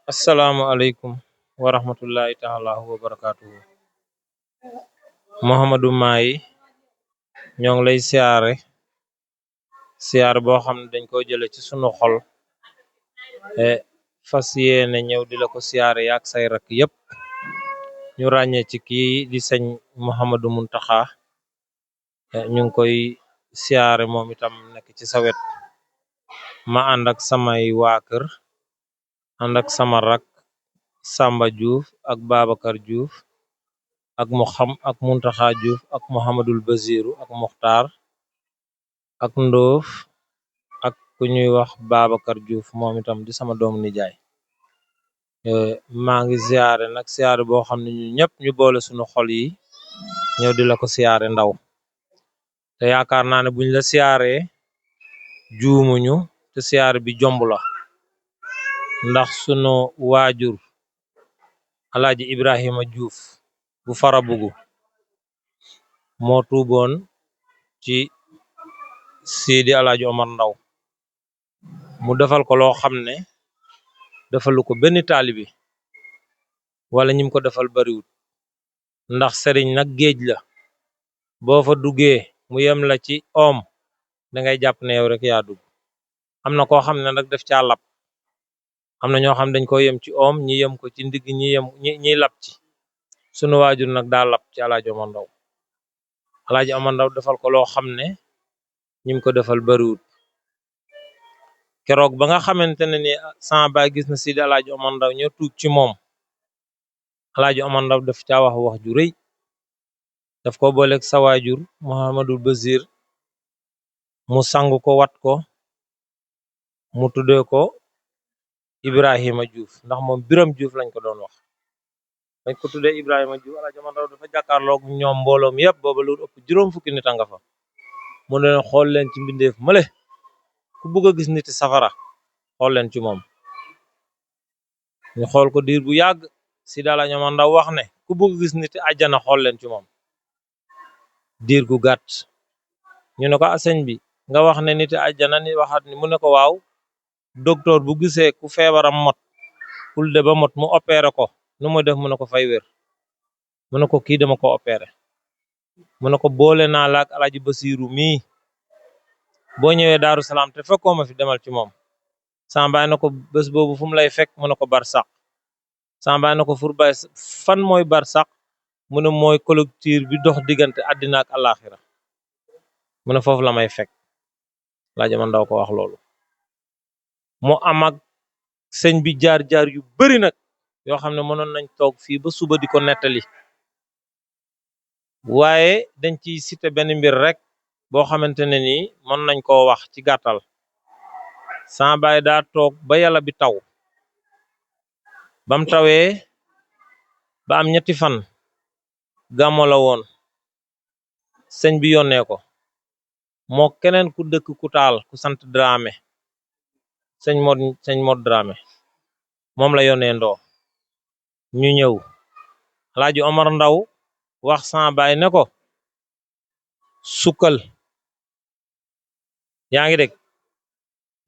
Assalamualaikum warahmatullahi taala wabarakatuh. Muhammadu Mahi ñong lay siyaare bo xamne dañ ko jële ci sunu xol e fas yéene ñëw di la ko siyaare yaak say rak yépp ñu ràññee ci kii di sëñ Muhammadu Muntaxa ñu ngi koy siyaare moom itam nekk ci sa wet ma ànd ak samay waa kër ànd ak sama rak Samba Diouf ak Babacar Diouf ak ak Muntaxa Diouf ak Muhammadul Baziru ak Muxtaar ak Ndoof ak ku ñuy wax Babacar Diouf moom itam di sama doom nijaay maa ngi siyaare nag siyaare boo xam ne ñu ñëpp ñu boole sunu xol yi ñëw di la ko siyaare ndaw te yaakaar naa ne buñ la siyaaree juumuñu te siyaare bi jomb la ndax sunu waajur Alaaji Ibrahima Diouf bu Farabugu moo tuuboon ci Sidi Alaaji Omar Ndaw mu defal ko loo xam ne defalu ko benn taalibi wala ñim ko defal bariwut ndax sëriñ nag géej la boo fa duggee mu yem la ci oom dangay jàpp ne yow rek yaa dugg am na koo xam ne nag def caa lab am na ñoo xam dañ ko yem ci oom ñi yem ko ci ndigg ñi lab ci sunu waajur nag daa lab ci Alaaji Omar Ndaw Alaaji Omar Ndaw defal ko loo xam ne ñim ko defal bariwut keroog ba nga xamante ne ni sama baay gis na Sidi Alaaji Omar Ndaw ñoo tuub ci moom Alaaji Omar Ndaw daf caa wax ju rëy daf ko booleeg sa waajur Muhammadul Bazir mu sang ko wat ko mu tuddee ko Ibrahima Diouf ndax moom Biram Diouf lañ ko doon wax dañ ko tuddee Ibrahima Diouf Alaaji Omar Ndaw dafa jàkkaarloog ñoom mbooloom yépp booba lu ëpp juróom fukki nit a nga fa mu ne leen xool leen ci mbindeef male ku bëgg a gis niti safara xool leen ci moom ñu xool ko diir bu yàgg Sidi Alaaji Omar Ndaw wax ne ku bëgg a gis niti àjjana xool leen ci moom diir gu gàtt ñu ne ko sëñ bi nga wax ne niti àjjana ni waxaat ni mu ne ko waaw docteur bu gisee ku feebaram mot kulde ba mot mu opéré ko nu muy def mu ne ko fay wér mu ne ko kii dama ko opéré mu ne ko boole naa la ak Alaaji Basiiru mii boo ñëwee Daaru Salaam te fekkoo ma fi demal ci moom sama baay na ko bés boobu fu mu lay fekk mu ne ko barsaq sama baay na ko furbay fan mooy barsaq mu ne mooy collecteur bi dox diggante àddina ak àllaaxira mu ne foofu la may fekk Alaaji Omar Ndaw ko wax loolu mu am ak sëñ bi jaar-jaar yu bari nag yoo xam ne mënoon nañ toog fii ba suba di ko nettali waaye dañ ciy cité benn mbir rek boo xamante ne nii mën nañ koo wax ci gàttal sama baay daa toog ba yàlla bi taw bam tawee ba am ñetti fan gàmmo la woon sëñ bi yónnee ko moo keneen ku dëkk ku taal ku sant Dramé sëñ Mod Dramé moom la yónnee ndoo ñu ñëw Alaaji Omar Ndaw wax sama baay ne ko sukkal yaa ngi dégg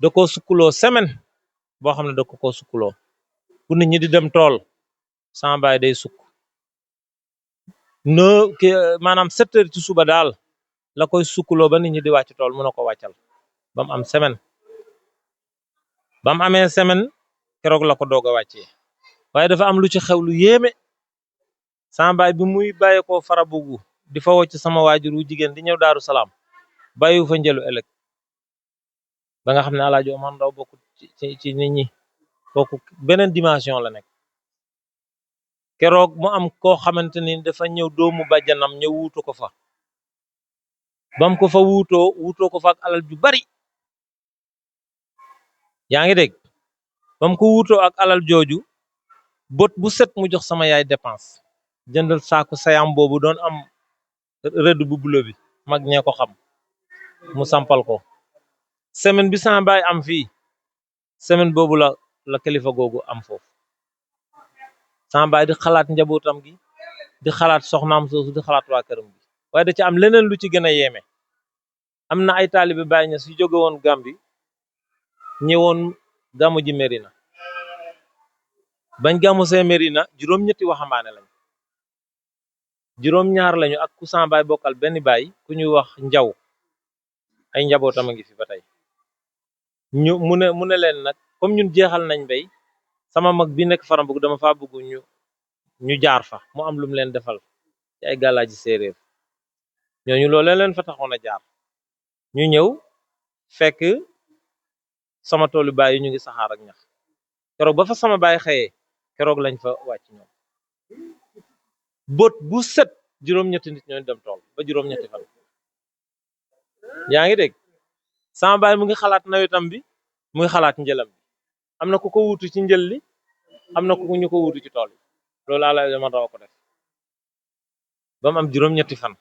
da ko sukkuloo semaine boo xam ne da ko sukkuloo bu nit ñi di dem tool sama baay day sukk maanaam 7 heures ci suba daal la koy sukkuloo ba nit ñi di wàcc tool mun na ko wàccal ba mu am semaine ba mu amee semaine keroog la ko doog a wàccee waaye dafa am lu ci xew lu yéeme sama baay bi muy bàyyeekoo Farabugu di fa wocc sama waajur wu jigéen di ñëw Daaru Salaam bàyyiwu fa njëlu ëllëg ba nga xam ne Alaaji Omar Ndaw bokku ci nit ñi kooku beneen dimension la nekk keroog mu am koo xamante ni dafa ñëw doomu bàjjanam ñëw wuutu ko fa bam ko fa wuutoo ko fa ak alal ju bari yaa ngi dégg bam ko wuutoo ak alal jooju bët bu set mu jox sama yaay dépense jëndal saaku sayam boobu doon am rëdd bu bulo bi mag ñee ko xam mu sampal ko semaine bi sama baay am fii semaine boobu la kilifa googu am foofu sama baay di xalaat njabootam gi di xalaat soxnaam soosu di xalaat waa këram gi waaye da ci am leneen lu ci gën a yéeme am na ay taalibe Baay Ñas yu jóge woon Gàmbi ñëwoon gàmmu ji Medina bañ gàmmu see Medina juróom-ñetti waxambaane lañ juróom-ñaar lañu ak ku sama baay bokkal benn baay ku ñuy wax njaw ay njabootam a ngi fi ba tey ñu mu ne leen nag comme ñun jeexal nañ bay sama mag bi nekk Farambugu dama faa bëgg ñu jaar fa mu am lu mu leen defal ci ay gàllaaji séeréer ñooñu loolu leen fa taxoon a jaar ñu ñëw fekk sama toolu baay yi ñu ngi saxaar ak ñax keroog ba fa sama baay xëyee keroog lañ fa wàcc ñoom bët bu set juróom-ñetti nit ñooy dem tool ba juróom-ñetti fan yaa ngi dégg sama baay mu ngi xalaat nawetam bi mu ngi xalaat njëlam bi am na ku ko wuutu ci njël li am na ku ñu ko wuutu ci tool bi loolu Alaaji Omar Ndaw ko def ba mu am juróom-ñetti fan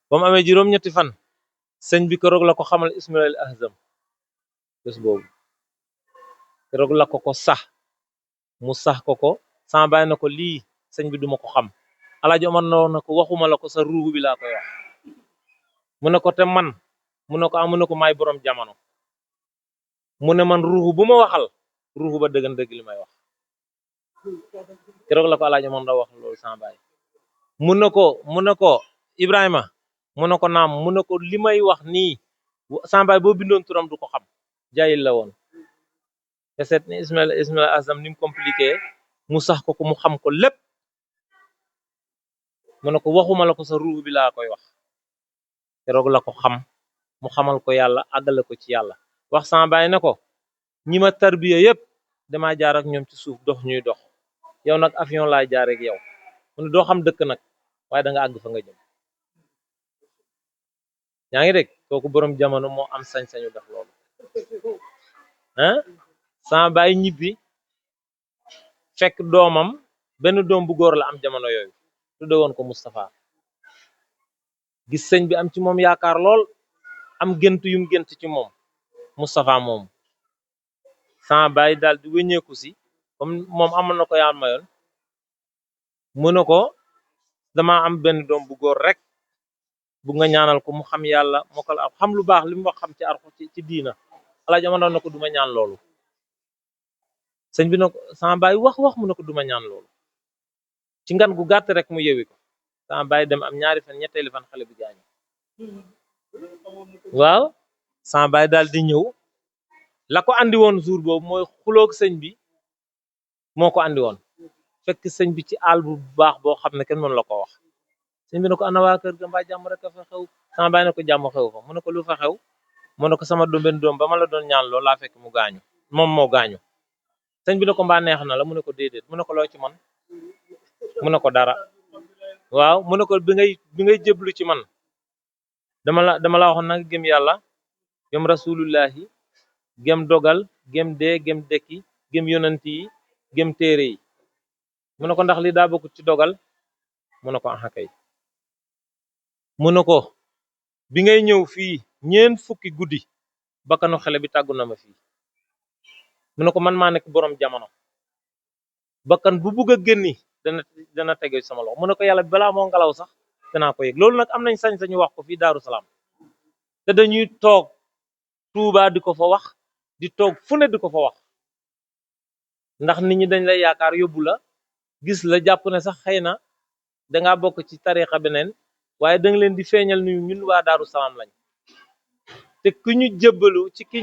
ba mu amee juróom-ñetti fan sëñ bi keroog la ko xamal Ismaïl Ahzam bés boobu keroog la ko sax mu sax ko sama baay na ko lii sëñ bi duma ko xam Alaaji Omar Ndaw na ko waxuma la ko sa ruuxu bi laa koy wax mu ne ko te man mu ne ko amu ne ko maay boroom jamono mu ne man ruuxu bu ma waxal ruuxu ba dëggan dëgg li may wax keroog la ko Alaaji Omar Ndaw wax loolu sama baay mu ne ko Ibrahima mu ne ko naam mu ne ko li may wax nii sama baay boo bindoon turam du ko xam jaayil la woon te seet ni Ismaïl Azam ni mu compliqué mu sax ko mu xam ko lépp mu ne ko waxuma la ko sa ruuxu bi laa koy wax keroog la ko xam mu xamal ko yàlla àggale ko ci yàlla wax sama baay ne ko ñi ma tarbiya yépp damaa jaar ak ñoom ci suuf dox ñuy dox yow nag avion laay jaar ak yow mu ne doo xam dëkk nag waaye da nga àgg fa nga jëm yaa ngi dégg kooku boroom jamono moo am sañ-sañu def loolu ah sama baay ñibbi fekk doomam benn doom bu góor la am jamono yooyu tudde woon ko Moustapha gis sëñ bi am ci moom yaakaar lool am gént yum gént ci moom Moustapha moom sama baay daal di wëññeeku si comme moom amoon na ko yaa mayoon mu ne ko dama am benn doom bu góor rek bu nga ñaanal ko mu xam yàlla moo ko xam lu baax li mu wax xam ci arxu ci diina Alaaji Omar na ko duma ñaan loolu sëñ bi na ko sama baay wax mu ne ko duma ñaan loolu ci ngan gu gàtt rek mu yewi ko sama baay dem am ñaari fan ñetteeli fan xale bi gaañu waaw sama baay daal di ñëw la ko andi woon jour boobu mooy xuloog sëñ bi moo ko andi woon fekk sëñ bi ci àll bu baax boo xam ne kenn mënu la ko wax sëñ bi ne ko ana waa kër ga mbaa jàmm rek a fa xew sama baay ne ko jàmm xew fa mu ne ko lu fa xew mu ne ko sama doom benn doom ba ma la doon ñaan loolu laa fekk mu gaañu moom moo gaañu sëñ bi ne ko mbaa neex na la mu ne ko déedéet mu ne ko loo ci man mu ne ko dara waaw mu ne ko bi ngay jéblu ci man dama la waxoon nag gëm yàlla gëm rasulullahi gëm dogal gëm dee gëm dekki gëm yonent yi gëm téere yi mu ne ko ndax li daa bokk ci dogal mu ne ko aha kay mu ne ko bi ngay ñëw fii ñeent fukki guddi bakkanu xale bi tàggu na ma fii mu ne ko man maa nekk boroom jamono bakkan bu bugg a génni dana tege sama loxo mu ne ko yàlla balaa moo ngelaw sax danaa ko yëg loolu nag am nañ sañ-sañu wax ko fii Daaru Salaam te dañuy toog Tuubaa di ko fa wax di toog fu ne di ko fa wax ndax nit ñi dañ lay yaakaar yóbbu la gis la jàpp ne sax xëy na dangaa bokk ci tarixa beneen waaye danga leen di feeñal ni ñun waa Daaru Salaam lañ te ku ñu jébbalu ci ki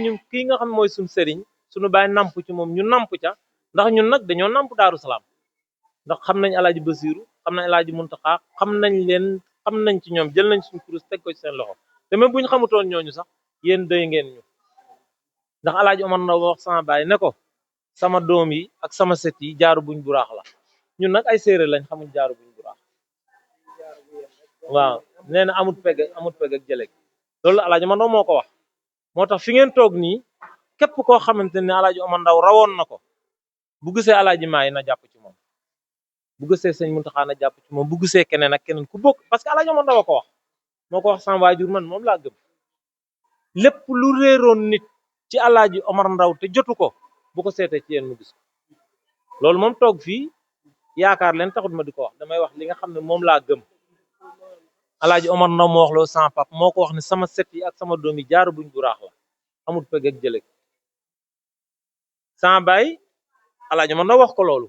nga xam mooy suñ sëriñ suñu baay namp ci moom ñu namp ca ndax ñun nag dañoo namp Daaru Salaam ndax xam nañ Alaaji Basiiru xam nañ Alaaji Muntaxa xam nañ ci ñoom jël nañ suñu kurus teg ko ci seen loxo te même bu ñu xamutoon ñooñu sax yéen doy ngeen ñu ndax Alaaji Omar Ndaw wax sama baay ne ko sama doom yi ak sama set yi jaaru buñ buraax la ñun nag ay séeréer lañ xamuñ jaaru buñ buraax waaw nee na amut peg ak jëleg loolu Alaaji Omar Ndaw moo ko wax moo tax fi ngeen toog nii képp koo xamante ne Alaaji Omar Ndaw rawoon na ko bu gisee Alaaji Maay na jàpp ci moom bu gisee sëñ Muntaxa na jàpp ci moom bu gisee keneen ak keneen ku bokk parce que Alaaji Omar Ndaw ko wax moo ko wax sama waajur man moom laa gëm lépp lu réeroon nit ci Alaaji Omar Ndaw te jotu ko bu ko seetee ci yéen mu gis ko loolu moom toog fii yaakaar leen taxut ma di ko wax damay wax li nga xam ne moom laa gëm Alaaji Omar Ndaw moo wax loolu sama pap moo ko wax ne sama set yi ak sama doom yi jaaru buñ bu raax la amul peg ak jëleg sama baay Alaaji Omar Ndaw wax ko loolu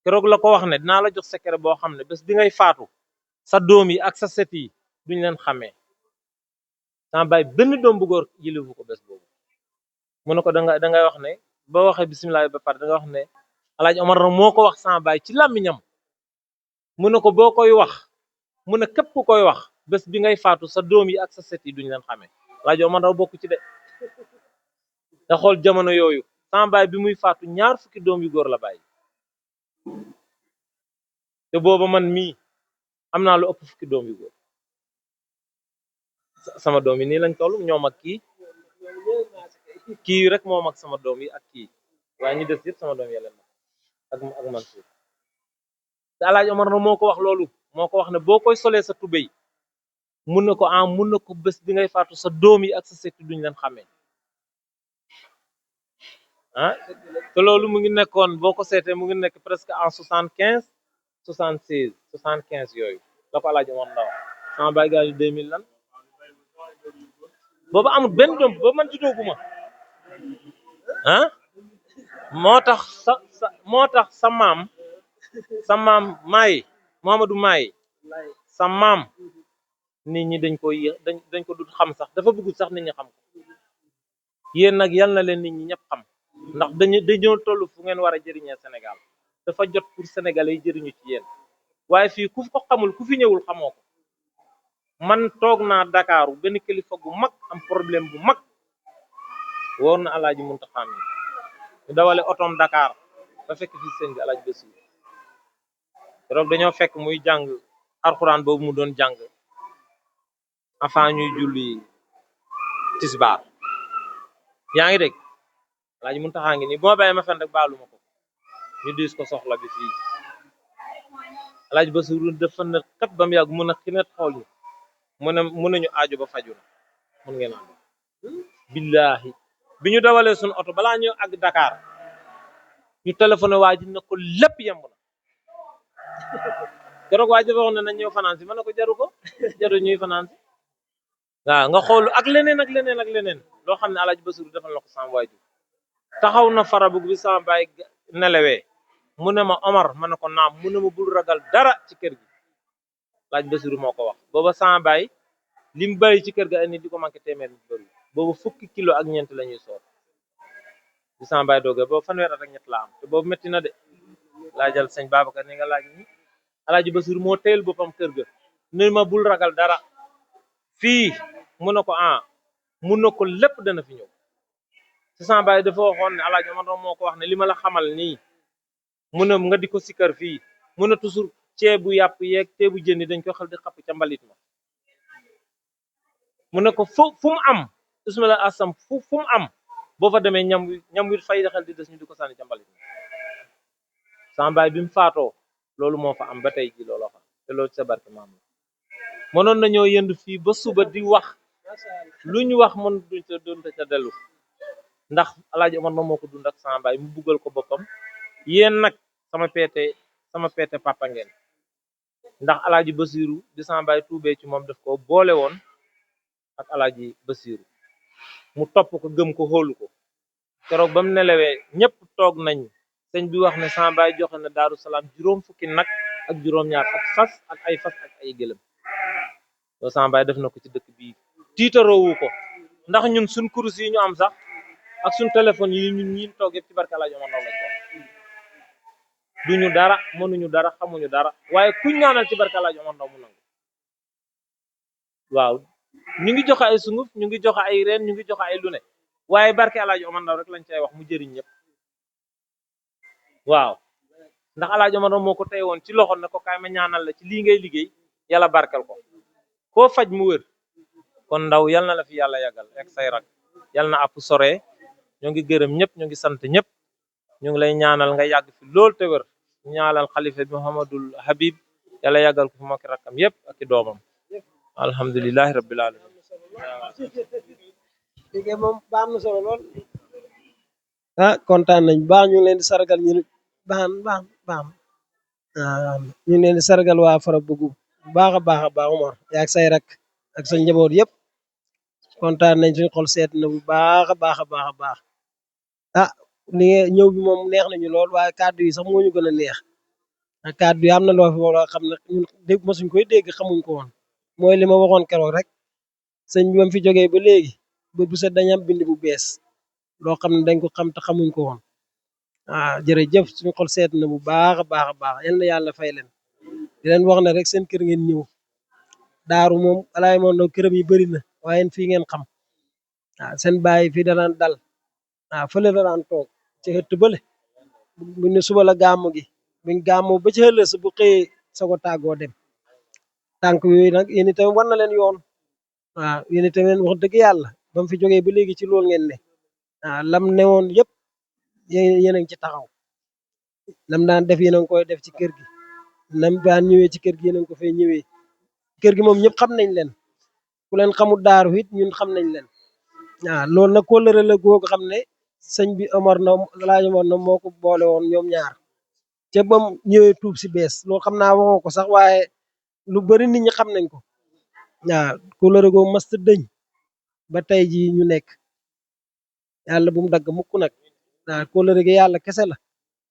keroog la ko wax ne dinaa la jox secret boo xam ne bés bi ngay faatu sa doom yi ak sa set yi duñ leen xamee sama baay benn doom bu góor yilifu ko bés boobu mu ne ko dangay wax ne boo waxee bisimilah ba pare danga wax ne Alaaji Omar Ndaw moo ko wax sama baay ci làmmiñam mu ne ko boo koy wax mu ne képp ku koy wax bés bi ngay faatu sa doom yi ak sa set yi duñ leen xamee Alaaji Omar Ndaw bokk ci de nga xool jamono yooyu sama baay bi muy faatu ñaar fukki doom yu góor la bàyyi te booba man mii am naa lu ëpp fukki doom yu góor sama doom yi nii lañ toll ñoom ak kii rek moom ak sama doom yi ak kii waaye ñu des yëpp sama doom yi leen ak Mansour te Alaaji Omar na moo ko wax loolu moo ko wax ne boo koy solee sa tubéy mun na ko mun na ko bés bi ngay faatu sa doom yi ak sa setti duñ leen xamee te loolu mu ngi nekkoon boo ko seetee mu ngi nekk presque en 75 76 75 yooyu la ko Alaaji Omar Ndaw sama baay gaañu 2000 lan booba amul benn doom booba man judooguma moo tax sa maam Maay Mohamadou Maay sa maam nit ñi dañ ko dul xam sax dafa bëggul sax nit ñi xam ko yéen nag yal na leen nit ñi ñëpp xam ndax dañoo toll fu ngeen war a jëriñee Sénégal dafa jot pour sénégalais yi jëriñu ci yéen waaye fii ku ko xamul ku fi ñëwul xamoo ko man toog naa Dakaaru benn kilifa gu mag am problème bu mag wóor na Alaaji Muntaxa mi ñu dawale otoom Dakar ba fekk fi sëñ bi Alaaji Basiru roog dañoo fekk muy jàng alxuraan boobu mu doon jàng avant ñuy julli tisbaar yaa ngi dégg Alaaji Muntaxa ngi nii bu ma bàyyi ma fen rek baalu ma ko ñu diis ko soxla bi fii Alaaji Basiru dafa na kat ba mu yàgg mun a xinet xool ñu mun nañu aajo ba faju na mun ngeen am billaahi bi ñu dawalee suñu oto balaa ñëw àgg Dakar ñu téléphoné waa ji na ko lépp yemb na keroog waa ji dafa wax ne nañ ñëw fanaan si ma ne ko jaru ko jaru ñuy fanaan si waaw nga xool ak leneen ak leneen ak leneen loo xam ne Alaaji Basiru defal na ko sama waajur taxaw na farabug bi sama baay nelewee mu ne ma Omar ma ne ko naam mu ne ma bul ragal dara ci kër gi Alaaji Basiru moo ko wax booba sama baay li mu bàyyi ci kër ga ay nit di ko manqué téeméer nit bëri boobu fukki kilo ak ñeent la ñuy soor bi sama baay doogee boobu fanweer at ak ñett la am te boobu métti na de laajal sëñ Babacar ni nga laaj ni Alaaji Basiru moo teel boppam kër ga ne ma bul ragal dara fii mu ne ko mun na ko lépp dana fi ñëw ci sama baay dafa waxoon ne Alaaji Omar moo ko wax ne li ma la xamal nii mu ne nga di ko sikkar fii mu ne toujours ceebu yàpp yeeg ceebu jën yi dañ ko xal di xapp ca mbalit ma mu ne ko fu mu am ismaila asam fu mu am boo fa demee ñam wi fay xel di des ñu di ko sànni ca mbalit ma sama baay bi mu faatoo loolu moo fa am ba tey ji looloo fa te loolu ci sa barke maam la mënoon nañoo yënd fii ba suba di wax lu ñu wax mën duñ ca doon ca dellu ndax Alaaji Omar moo ko dund ak sama baay mu buggal ko boppam yéen nag sama peete papa ngeen ndax Alaaji Basiru di sama baay tuubee ci moom daf ko boole woon ak Alaaji Basiru mu topp ko gëm ko xoolu ko keroog ba mu nelawee ñëpp toog nañ sëñ bi wax ne sama baay joxe na Daaru Salaam juróom fukki nag ak juróom-ñaar ak fas ak ay gëlëm loolu sama baay def na ko ci dëkk bi tiitaroowu ko ndax ñun suñ kurus yi ñu am sax ak suñ téléphone yi ñun ñi toog yëpp ci barke Alaaji Omar Ndaw lañ ko duñu dara mënuñu dara xamuñu dara waaye kuñ ñaanal ci barke Alaaji Omar Ndaw mu nangu waaw ñu ngi joxe ay sunguf ñu ngi joxe ay reen ñu ngi joxe ay lu ne waaye barke Alaaji Omar Ndaw rek lañ cay wax mu jëriñ ñëpp waaw ndax Alaaji Omar Ndaw moo ko tey woon ci loxo ne ko kaay ma ñaanal la ci lii ngay liggéey yàlla barkel ko koo faj mu wër kon Ndaw yal na la fi yàlla yàggal ak say rak yal na àpp sore ñoo ngi gërëm ñëpp ñoo ngi sant ñëpp ñu ngi lay ñaanal nga yàgg fi lool te wër ñaanal xalifa bi Muhammadul Habib yàlla yàggal ko fi moo ki rakkam yëpp ak i doomam alhamdulilahi rabbil alamin liggéey moom baax na solo lool kontaan nañ baax ñu leen di sargal ñu baax ñu leen di sargal waa Farabougou baax a baax Omar yaag say rak ak sa njaboot yëpp kontaan nañ suñu xol seet na bu baax a baax li ñëw bi moom neex nañu lool waaye kàddu yi sax moo ñu gën a neex kàddu yi am na loo fi loo xam ne ñun dégg masuñ koy dégg xamuñ ko woon mooy li ma waxoon keroog rek sëñ bi ba mu fi jógee ba léegi ba bu set dañu am bind bu bees loo xam ne dañ ko xam te xamuñ ko woon jërëjëf suñu xol seet na bu baax a baax a baax yal na yàlla fay leen di leen wax ne rek seen kër ngeen ñëw daaru moom alaay moom no këram yi bëri na waaye fii ngeen xam seen bàyyi fii danaan dal fële la daan toog ci xëtt bële bu ne suba la gàmmu gi buñ gàmmu ba ci ëllëg sa bu xëyee sa ko tàggoo dem tànk yooyu nag yéen itam war na leen yoon yéen itam wax dëgg yàlla ba mu fi jógee ba léegi ci loolu ngeen ne lam ne woon yëpp yéen a ngi ci taxaw lam daan def yéen a ngi koy def ci kër gi nam daan ñëwee ci kër gi yéen a ngi ko fay ñëwee kër gi moom ñëpp xam nañ leen ku leen xamul daaru it ñun xam nañ leen loolu nag kóllëre la googu xam ne sëñ bi Omar na laaj Omar na moo ko boole woon ñoom ñaar ca bam ñëwee tuub si bees loolu xam naa waxoo ko sax waaye lu bari nit ñi xam nañ ko kóllëre googu masta dëñ ba tey ji ñu nekk yàlla bu mu dagg mukk nag kóllëre gi yàlla kese la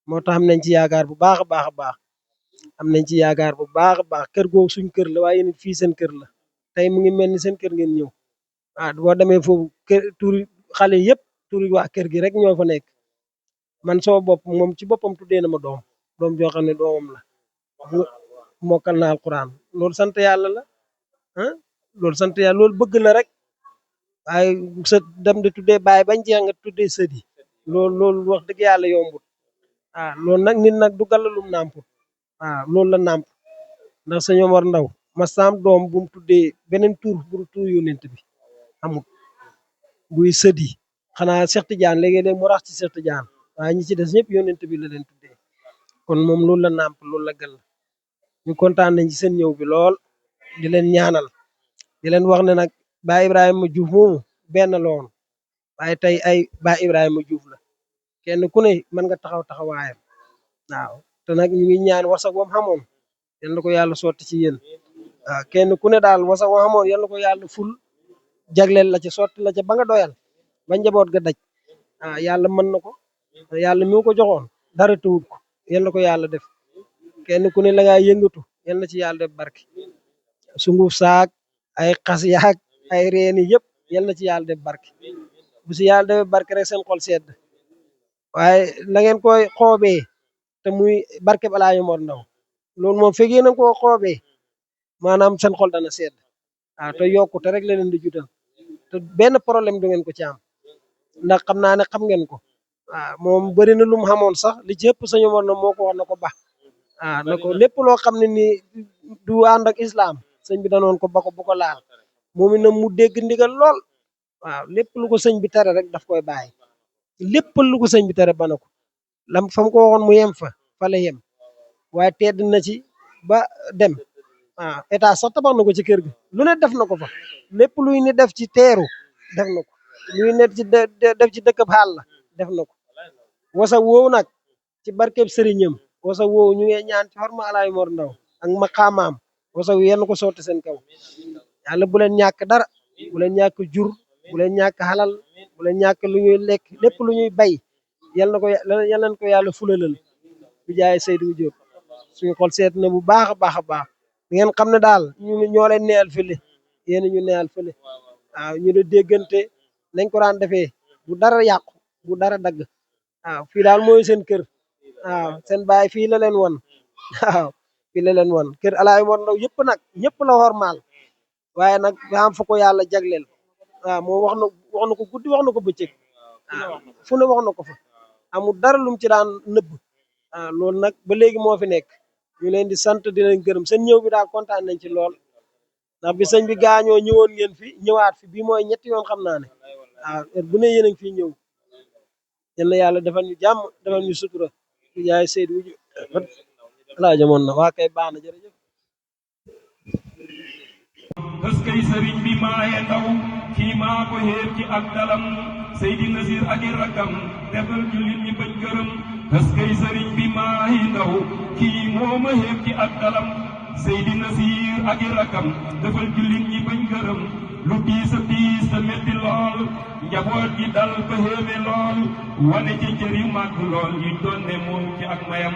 moo tax am nañ ci yaakaar bu baax a baax a baax am nañ ci yaakaar bu baax a baax kër googu suñ kër la waaye nit fii seen kër la tey mu ngi mel ni seen kër ngeen ñëw boo demee foofu kër turi xale yëpp turi waa kër gi rek ñoo fa nekk man sama bopp moom ci boppam tuddee na ma doom joo xam ne doomam la mokkal na alquran loolu sant yàlla la loolu sant yàlla loolu bëgg la rek waaye sa dem de tuddee bàyyi bañ jeex nga tuddee sëdi loolu wax dëgg yàlla yombut loolu nag nit nag du galalum nàmput loolu la nàmp ndax sëñ Omar Ndaw ma saam doom bu mu tuddee beneen tur bu tur yónent bi amut buy sëdi xanaa Cheikh Tidiane léegi-léeg mu rax ci Cheikh Tidiane waaye ñi ci des ñëpp yónent bi la leen tuddee kon moom loolu la nàmp loolu la gal ñu kontaan nañ ci seen ñëw bi lool di leen ñaanal di leen wax ne nag Baay Ibrahima Diouf moomu benn la woon waaye tey ay Baay Ibrahima Diouf la kenn ku ne mën nga taxaw taxawaayam te nag ñu ngi ñaan wasak wam xamoon yal na ko yàlla sotti ci yéen kenn ku ne daal wasak wam xamoon yal na ko yàlla ful jagleel la ca sotti la ca ba nga doyal ba njaboot ga daj yàlla mën na ko yàlla mi ko joxoon dara tawut ko yal na ko yàlla def kenn ku ne la ngaa yëngatu yal na ci yàlla def barke sunguf saak ay xas yaak ay reeni yëpp yal na ci yàlla def barke bu si yàlla def barke rek seen xol sedd waaye la ngeen koy xoobee te muy barke balaa Omar Ndaw loolu moom fekkee na koo xoobee maanaam seen xol dana sedd te yokkute rek la leen di jutal te benn problème du ngeen ko ci am ndax xam naa ne xam ngeen ko moom bëri na lu mu xamoon sax li ci ëpp sëñ Omar na moo ko wax na ko bax na ko lépp loo xam ne ni du ànd ak islam sëñ bi danoon ko ba ko bu ko laal moom itam mu dégg ndigal lool lépp lu ko sëñ bi tere rek daf koy bàyyi lépp lu ko sëñ bi tere bana ko lam fa mu ko waxoon mu yem fa la yem waaye tedd na ci ba dem état sax tabax na ko ci kër gi lu ne def na ko fa lépp luy ni def ci teeru def na ko luy ne ci def ci dëkkab xaal la def na ko wasa woowu nag ci barkeb sëriñam wasa woowu ñu ngi ñaan ci xorma Alaaji Omar Ndaw ak maqaamaam wasa wu yenn ko sotti seen kaw yàlla bu leen ñàkk dara bu leen ñàkk jur bu leen ñàkk xalal bu leen ñàkk lu ñuy lekk lépp lu ñuy bay yal nañ ko yàlla fulalal bi jaay Seydou Diop suñu xol seet na bu baax a baax a baax ngeen xam ne daal ñu ñoo leen neyal fële yéen ñu neyal fële ñu de déggante nañ ko daan defee bu dara yàqu bu dara dagg fii daal mooy seen kër seen baay fii la leen won fii la leen won kër Alaaji Omar Ndaw yëpp nag ñëpp la xormaal waaye nag am fa ko yàlla jagleel moom wax na ko guddi wax na ko bëccëg fu ne wax na ko fa amul dara lum ci daan nëbb loolu nag ba léegi moo fi nekk ñu leen di sant di leen gërëm seen ñëw bi daal kontaan nañ ci lool ndax bi sëñ bi gaañoo ñëwoon ngeen fi ñëwaat fi bii mooy ñetti yoon xam naa ne heure bu ne yéen a ngi fiy ñëw yal na yàlla defal ñu jàmm defal ñu sutura di jaay Seydou laa jamoon na waa kay baax na jërëjëf ëskay sëriñ bi maaye ndaw kii maa ko xéer ci ak dalam Seydi Nasir ak i rakkam defal jullit ñi bañ gërëm ëskay sëriñ bi maaye ndaw kii moo ma xéer ci ak dalam Seydi Nasir ak i rakkam defal jullit ñi bañ gërëm lu tiis a tiis te metti lool njaboot gi dal ba xéeme lool wane ca cër yu màgg lool yu doon ne moom ci ak mayam